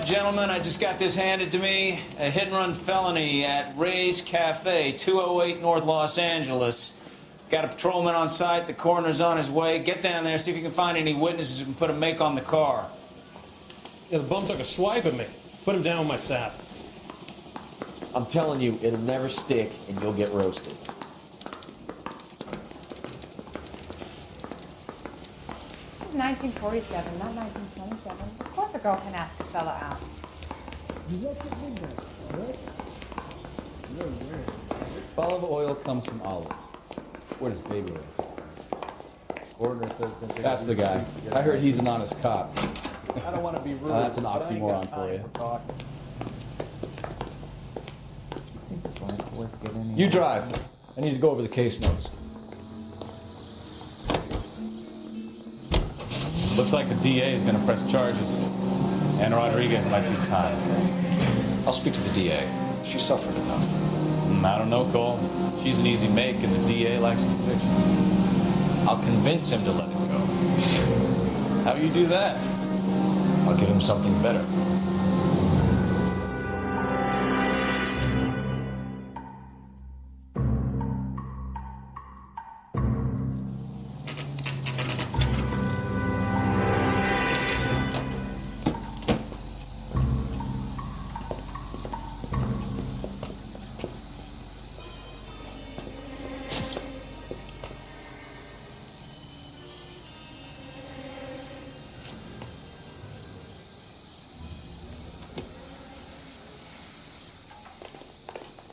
right, gentlemen, I just got this handed to me. A hit-and-run felony at Ray's Cafe, 208 North Los Angeles. Got a patrolman on site. The coroner's on his way. Get down there, see if you can find any witnesses who can put a make on the car. Yeah, the bum took a swipe at me. Put him down with my sap. I'm telling you, it'll never stick, and you'll get roasted. This is 1947, not 1927. Of course a girl can ask a fella out. Olive oil comes from olives. Where does baby live? That's the guy. I heard he's an honest cop. I don't want to be rude. That's an oxymoron for you. You drive. I need to go over the case notes. Looks like the DA is going to press charges. And Rodriguez might do time. I'll speak to the DA. She suffered enough. I don't know, Cole. She's an easy make, and the DA likes conviction. I'll convince him to let it go. How do you do that? I'll give him something better.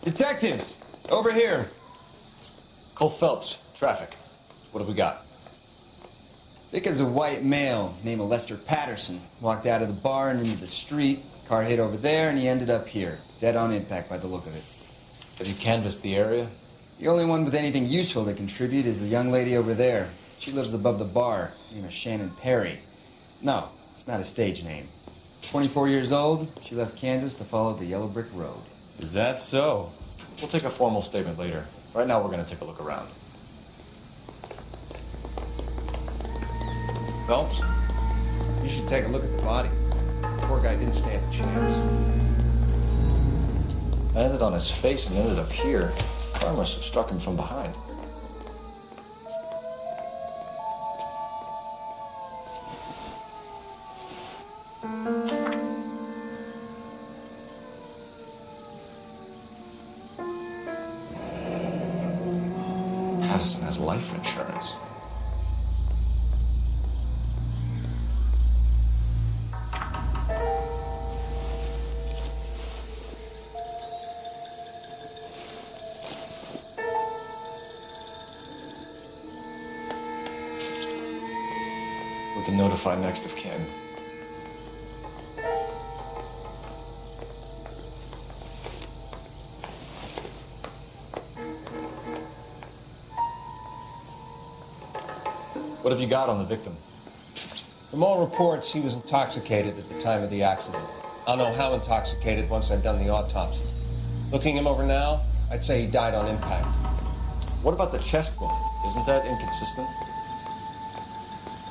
Detectives, over here. Cole Phelps, traffic. What have we got? Thick as a white male named Lester Patterson. Walked out of the bar and into the street. Car hit over there, and he ended up here. Dead on impact by the look of it. Have you canvassed the area? The only one with anything useful to contribute is the young lady over there. She lives above the bar. Name is Shannon Perry. No, it's not a stage name. 24 years old, she left Kansas to follow the yellow brick road. Is that so? We'll take a formal statement later. Right now, we're going to take a look around. Phelps, you should take a look at the body. The poor guy didn't stand a chance. I landed on his face and ended up here. The car must have struck him from behind. Patterson has life insurance. We can notify next of kin. What have you got on the victim? From all reports, he was intoxicated at the time of the accident. I'll know how intoxicated once I've done the autopsy. Looking him over now, I'd say he died on impact. What about the chest wound? Isn't that inconsistent?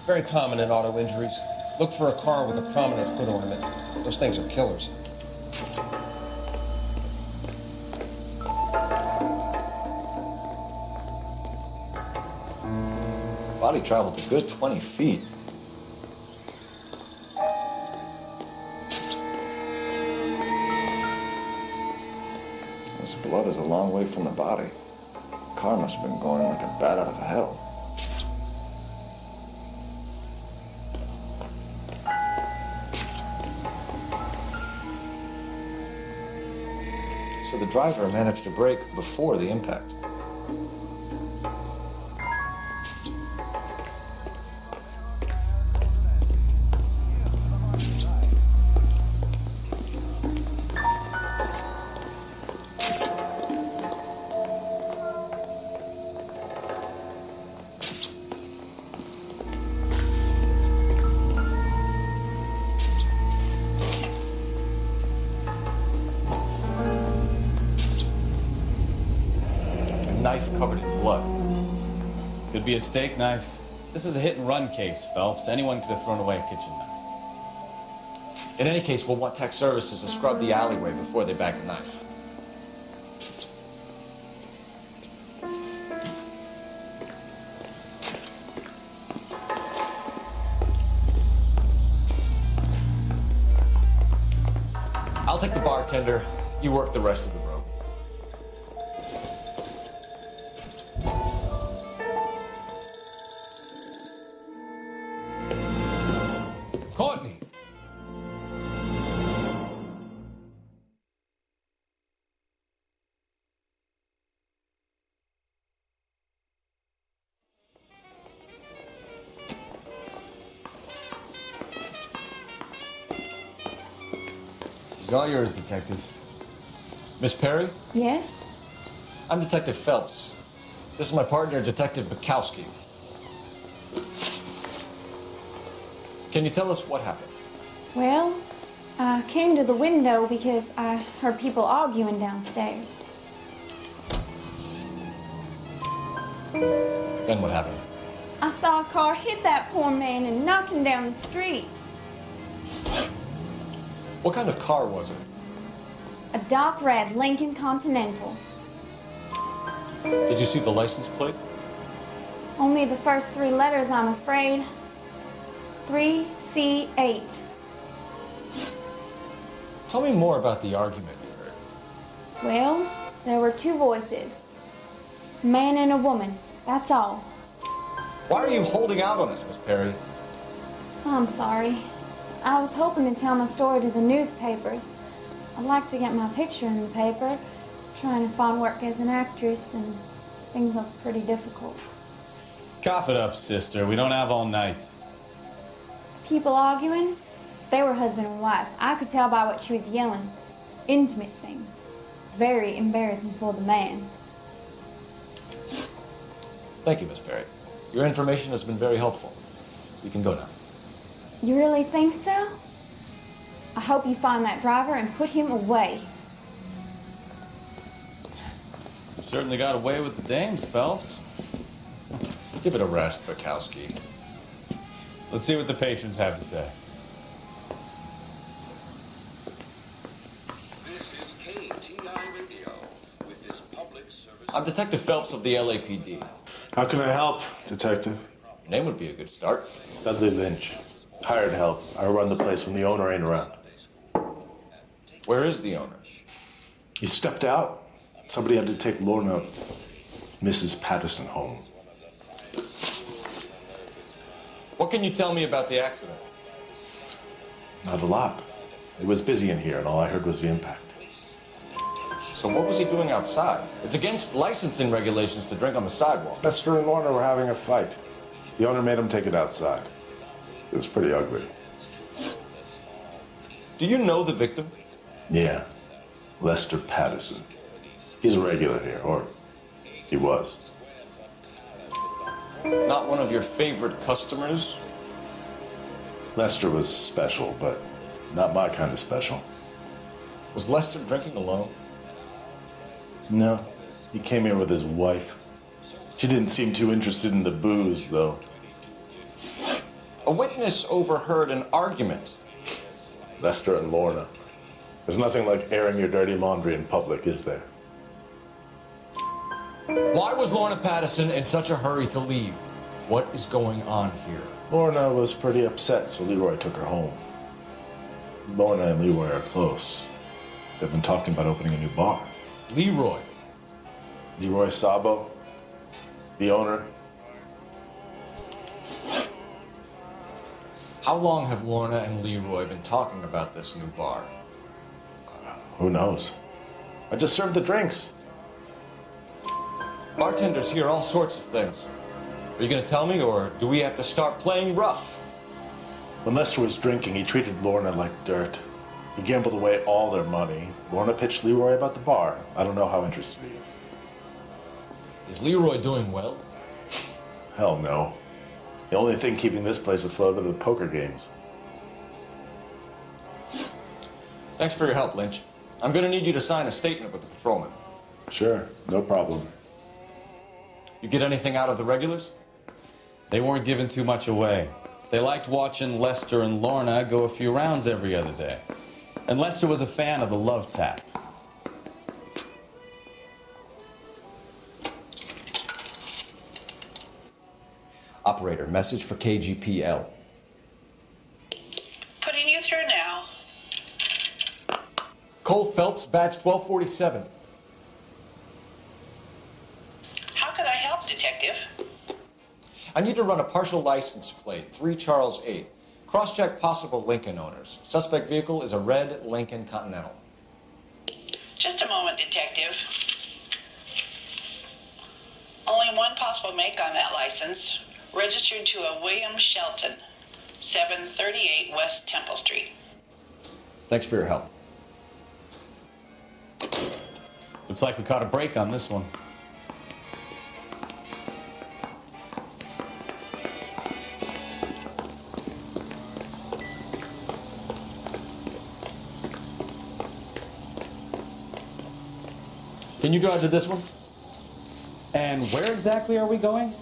Very common in auto injuries. Look for a car with a prominent foot ornament. Those things are killers. Body traveled a good 20 feet. This blood is a long way from the body. The car must have been going like a bat out of hell. So the driver managed to brake before the impact. Knife covered in blood. Could be a steak knife. This is a hit-and-run case, Phelps. Anyone could have thrown away a kitchen knife. In any case, we'll want tech services to scrub the alleyway before they bag the knife. I'll take the bartender. You work the rest of the room. Courtney! It's all yours, Detective. Miss Perry? Yes? I'm Detective Phelps. This is my partner, Detective Bukowski. Can you tell us what happened? Well, I came to the window because I heard people arguing downstairs. Then what happened? I saw a car hit that poor man and knock him down the street. What kind of car was it? A dark red Lincoln Continental. Did you see the license plate? Only the first three letters, I'm afraid. 3C8. Tell me more about the argument you heard. Well, there were two voices. A man and a woman, that's all. Why are you holding out on us, Miss Perry? I'm sorry. I was hoping to tell my story to the newspapers. I'd like to get my picture in the paper. Trying to find work as an actress, and things look pretty difficult. Cough it up, sister. We don't have all night. People arguing? They were husband and wife. I could tell by what she was yelling. Intimate things. Very embarrassing for the man. Thank you, Miss Perry. Your information has been very helpful. You can go now. You really think so? I hope you find that driver and put him away. You certainly got away with the dames, Phelps. Give it a rest, Bukowski. Let's see what the patrons have to say. This is KTI Radio with this public service. I'm Detective Phelps of the LAPD. How can I help, Detective? Your name would be a good start. Dudley Lynch. Hired help. I run the place when the owner ain't around. Where is the owner? He stepped out. Somebody had to take Lorna, Mrs. Patterson, home. What can you tell me about the accident? Not a lot. It was busy in here, and all I heard was the impact. So what was he doing outside? It's against licensing regulations to drink on the sidewalk. Lester and Lorna were having a fight. The owner made him take it outside. It was pretty ugly. Do you know the victim? Yeah. Lester Patterson. He's a regular here, or he was. Not one of your favorite customers? Lester was special, but not my kind of special. Was Lester drinking alone? No. He came here with his wife. She didn't seem too interested in the booze, though. A witness overheard an argument. Lester and Lorna. There's nothing like airing your dirty laundry in public, is there? Why was Lorna Patterson in such a hurry to leave? What is going on here? Lorna was pretty upset, so Leroy took her home. Lorna and Leroy are close. They've been talking about opening a new bar. Leroy. Leroy Sabo, the owner. How long have Lorna and Leroy been talking about this new bar? Who knows? I just served the drinks. Bartenders hear all sorts of things. Are you going to tell me, or do we have to start playing rough? When Lester was drinking, he treated Lorna like dirt. He gambled away all their money. Lorna pitched Leroy about the bar. I don't know how interested he is. Is Leroy doing well? Hell no. The only thing keeping this place afloat are the poker games. Thanks for your help, Lynch. I'm going to need you to sign a statement with the patrolman. Sure, no problem. You get anything out of the regulars? They weren't giving too much away. They liked watching Lester and Lorna go a few rounds every other day. And Lester was a fan of the love tap. Operator, message for KGPL. Putting you through now. Cole Phelps, badge 1247. How could I help, Detective? I need to run a partial license plate, 3 Charles 8. Cross-check possible Lincoln owners. Suspect vehicle is a red Lincoln Continental. Just a moment, Detective. Only one possible make on that license. Registered to a William Shelton, 738 West Temple Street. Thanks for your help. Looks like we caught a break on this one. Can you drive to this one? And where exactly are we going?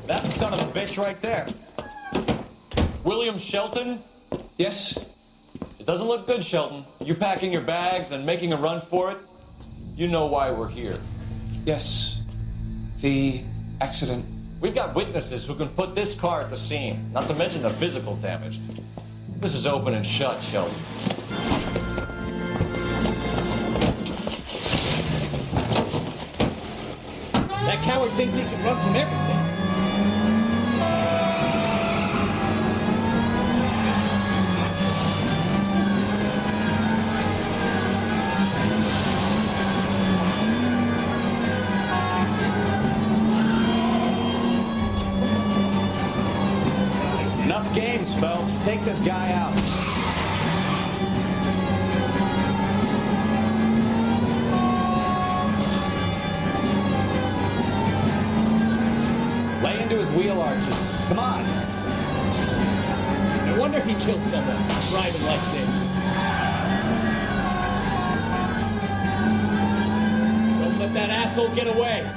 That's the son of a bitch right there. William Shelton? Yes? It doesn't look good, Shelton. You packing your bags and making a run for it? You know why we're here. Yes. The accident. We've got witnesses who can put this car at the scene, not to mention the physical damage. This is open and shut, Shelton. That coward thinks he can run from everything. Enough games, Phelps. Take this guy out. Lay into his wheel arches. Come on. No wonder he killed someone driving like this. Don't let that asshole get away.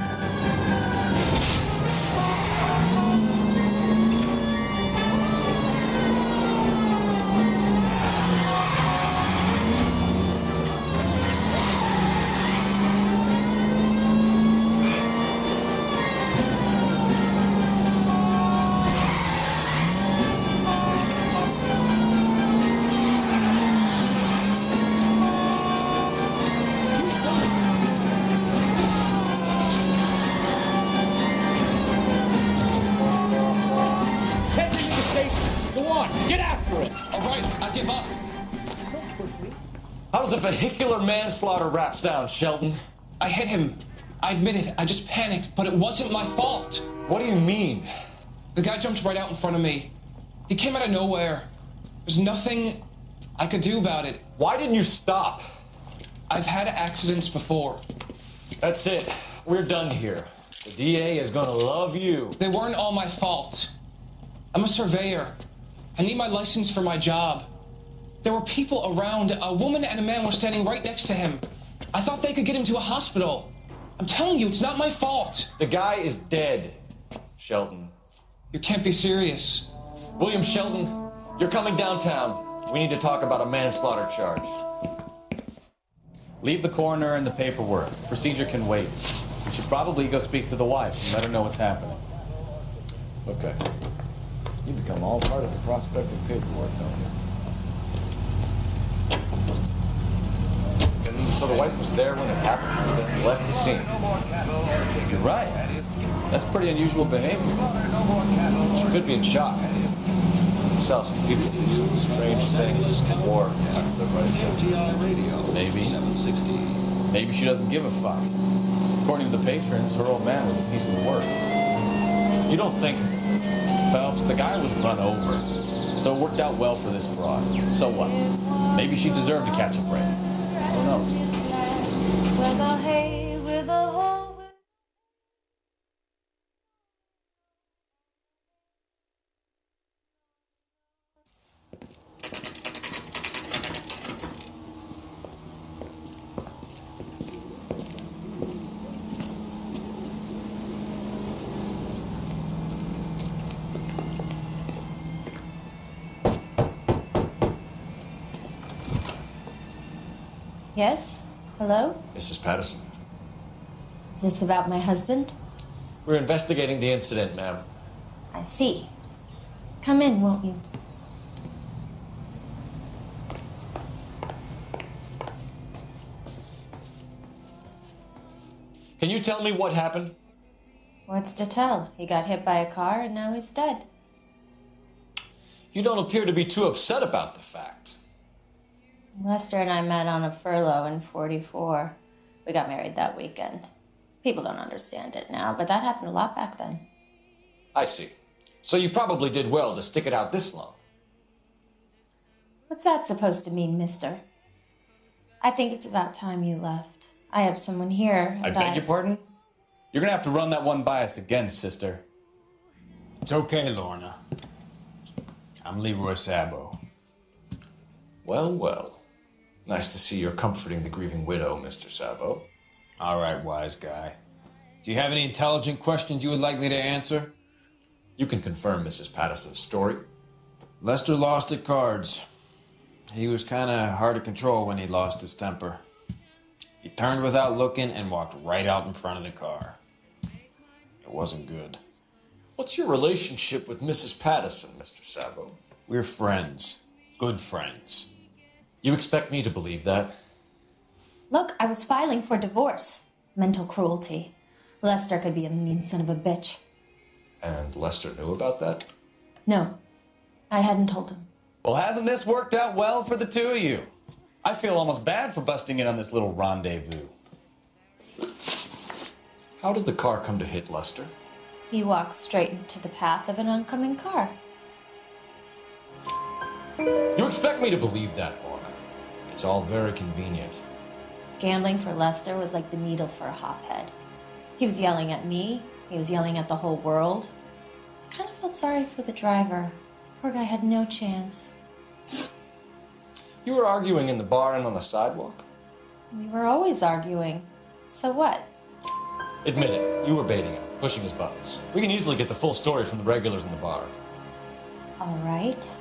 Get after it! All right, I give up. How does a vehicular manslaughter rap sound, Shelton? I hit him. I admit it. I just panicked, but it wasn't my fault. What do you mean? The guy jumped right out in front of me. He came out of nowhere. There's nothing I could do about it. Why didn't you stop? I've had accidents before. That's it. We're done here. The DA is gonna love you. They weren't all my fault. I'm a surveyor. I need my license for my job. There were people around. A woman and a man were standing right next to him. I thought they could get him to a hospital. I'm telling you, it's not my fault. The guy is dead, Shelton. You can't be serious. William Shelton, you're coming downtown. We need to talk about a manslaughter charge. Leave the coroner and the paperwork. Procedure can wait. You should probably go speak to the wife and let her know what's happening. Okay. You become all part of the prospective paperwork, don't you? So the wife was there when it happened, then left the scene. You're right. That's pretty unusual behavior. She could be in shock. Saw some people do some strange things in war after the right. Maybe. Maybe she doesn't give a fuck. According to the patrons, her old man was a piece of work. You don't think, Phelps, the guy was run over. So it worked out well for this broad. So what? Maybe she deserved to catch a break. Who knows? Yes? Hello? Mrs. Patterson. Is this about my husband? We're investigating the incident, ma'am. I see. Come in, won't you? Can you tell me what happened? What's to tell? He got hit by a car and now he's dead. You don't appear to be too upset about the fact. Lester and I met on a furlough in '44. We got married that weekend. People don't understand it now, but that happened a lot back then. I see. So you probably did well to stick it out this long. What's that supposed to mean, mister? I think it's about time you left. I have someone here. I beg your pardon? You're gonna have to run that one by us again, sister. It's okay, Lorna. I'm Leroy Sabo. Well, well. Nice to see you're comforting the grieving widow, Mr. Sabo. All right, wise guy. Do you have any intelligent questions you would like me to answer? You can confirm Mrs. Patterson's story. Lester lost at cards. He was kind of hard to control when he lost his temper. He turned without looking and walked right out in front of the car. It wasn't good. What's your relationship with Mrs. Patterson, Mr. Sabo? We're friends. Good friends. You expect me to believe that? Look, I was filing for divorce. Mental cruelty. Lester could be a mean son of a bitch. And Lester knew about that? No, I hadn't told him. Well, hasn't this worked out well for the two of you? I feel almost bad for busting in on this little rendezvous. How did the car come to hit Lester? He walked straight into the path of an oncoming car. You expect me to believe that, Lorna? It's all very convenient. Gambling for Lester was like the needle for a hophead. He was yelling at me. He was yelling at the whole world. I kind of felt sorry for the driver. Poor guy had no chance. You were arguing in the bar and on the sidewalk? We were always arguing. So what? Admit it, you were baiting him, pushing his buttons. We can easily get the full story from the regulars in the bar. All right.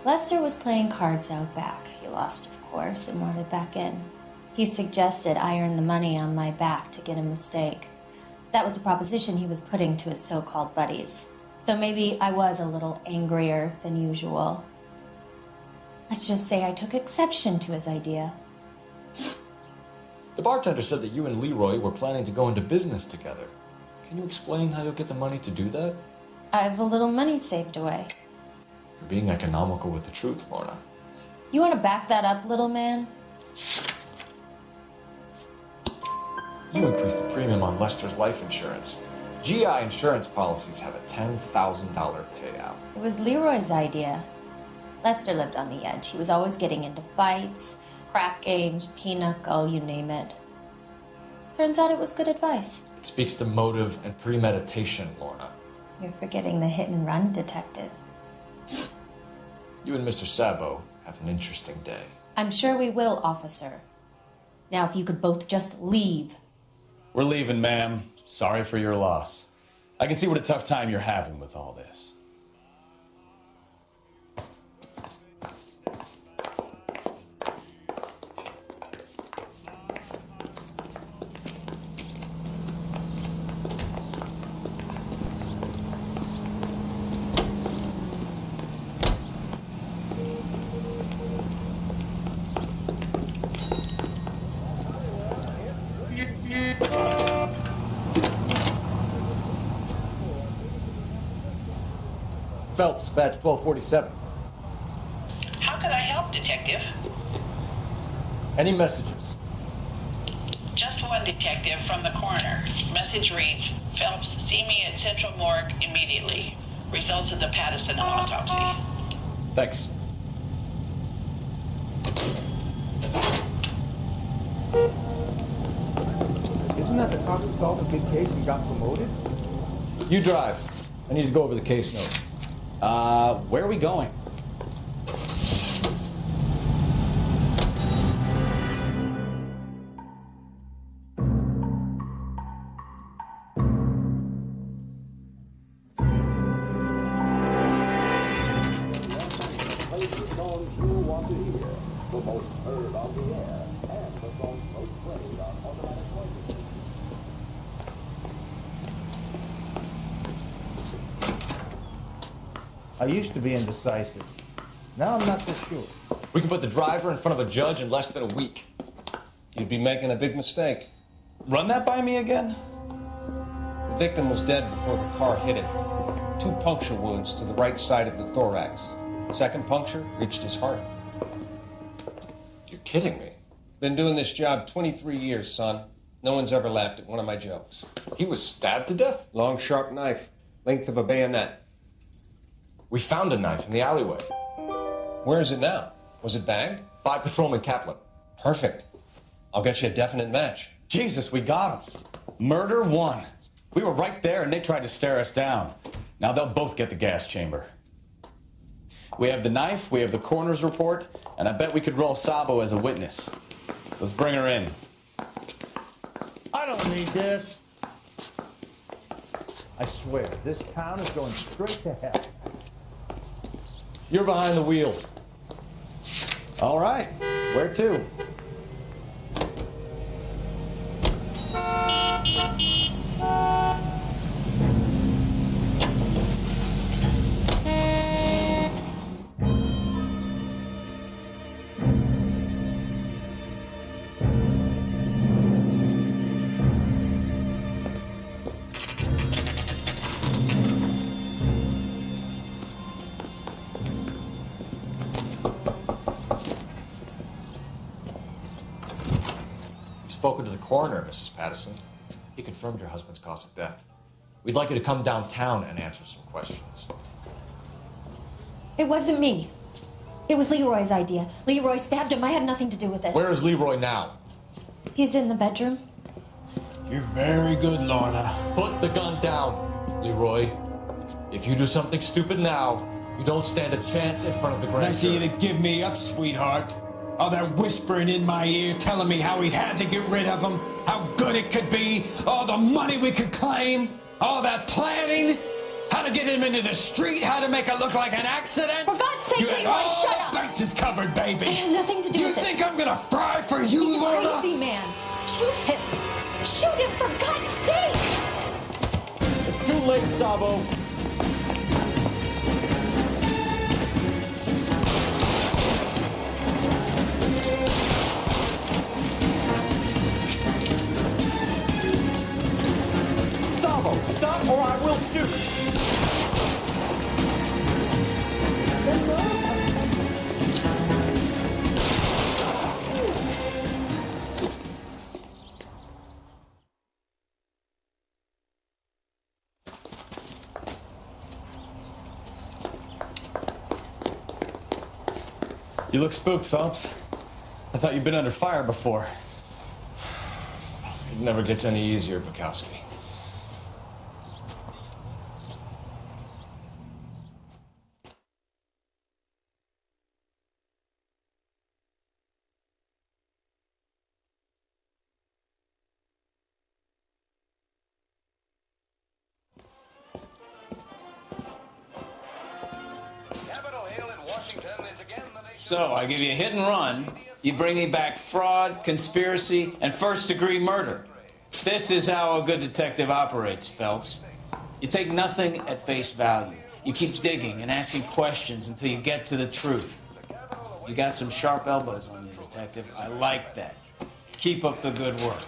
Lester was playing cards out back. He lost, of course, and wanted back in. He suggested I earn the money on my back to get a mistake. That was the proposition he was putting to his so-called buddies. So maybe I was a little angrier than usual. Let's just say I took exception to his idea. The bartender said that you and Leroy were planning to go into business together. Can you explain how you'll get the money to do that? I have a little money saved away. You're being economical with the truth, Lorna. You want to back that up, little man? You increased the premium on Lester's life insurance. GI insurance policies have a $10,000 payout. It was Leroy's idea. Lester lived on the edge. He was always getting into fights, crap games, pinochle, you name it. Turns out it was good advice. It speaks to motive and premeditation, Lorna. You're forgetting the hit-and-run detective. You and Mr. Sabo have an interesting day. I'm sure we will, officer. Now, if you could both just leave. We're leaving, ma'am. Sorry for your loss. I can see what a tough time you're having with all this. Phelps, badge 1247. How could I help, Detective? Any messages? Just one, Detective, from the coroner. Message reads, Phelps, see me at Central Morgue immediately. Results of the Patterson autopsy. Thanks. Isn't that the cop who solved a big case and got promoted? You drive. I need to go over the case notes. Where are we going? I used to be indecisive. Now I'm not so sure. We can put the driver in front of a judge in less than a week. You'd be making a big mistake. Run that by me again? The victim was dead before the car hit him. 2 puncture wounds to the right side of the thorax. Second puncture reached his heart. You're kidding me. Been doing this job 23 years, son. No one's ever laughed at one of my jokes. He was stabbed to death? Long, sharp knife. Length of a bayonet. We found a knife in the alleyway. Where is it now? Was it bagged? By Patrolman Kaplan. Perfect. I'll get you a definite match. Jesus, we got him. Murder 1. We were right there and they tried to stare us down. Now they'll both get the gas chamber. We have the knife, we have the coroner's report, and I bet we could roll Sabo as a witness. Let's bring her in. I don't need this. I swear, this town is going straight to hell. You're behind the wheel. All right. Where to? Spoken to the coroner, Mrs. Patterson. He confirmed your husband's cause of death. We'd like you to come downtown and answer some questions. It wasn't me. It was Leroy's idea. Leroy stabbed him. I had nothing to do with it. Where is Leroy now? He's in the bedroom. You're very good, Lorna. Put the gun down, Leroy. If you do something stupid now, you don't stand a chance in front of the grand Nice of you jury. to give me up, sweetheart. All that whispering in my ear, telling me how we had to get rid of him, how good it could be, all the money we could claim, all that planning, how to get him into the street, how to make it look like an accident. For God's sake, You had Leroy, all shut the up! bases covered, baby. I had nothing to do You with it. think I'm gonna fry for you, He's a Lorna? crazy man. Shoot him! Shoot him, for God's sake! It's too late, Sabo. Sabo, stop or I will shoot. You look spooked, Phelps. I thought you'd been under fire before. It never gets any easier, Bukowski. So, I give you a hit and run. You bring me back fraud, conspiracy, and first-degree murder. This is how a good detective operates, Phelps. You take nothing at face value. You keep digging and asking questions until you get to the truth. You got some sharp elbows on you, detective. I like that. Keep up the good work.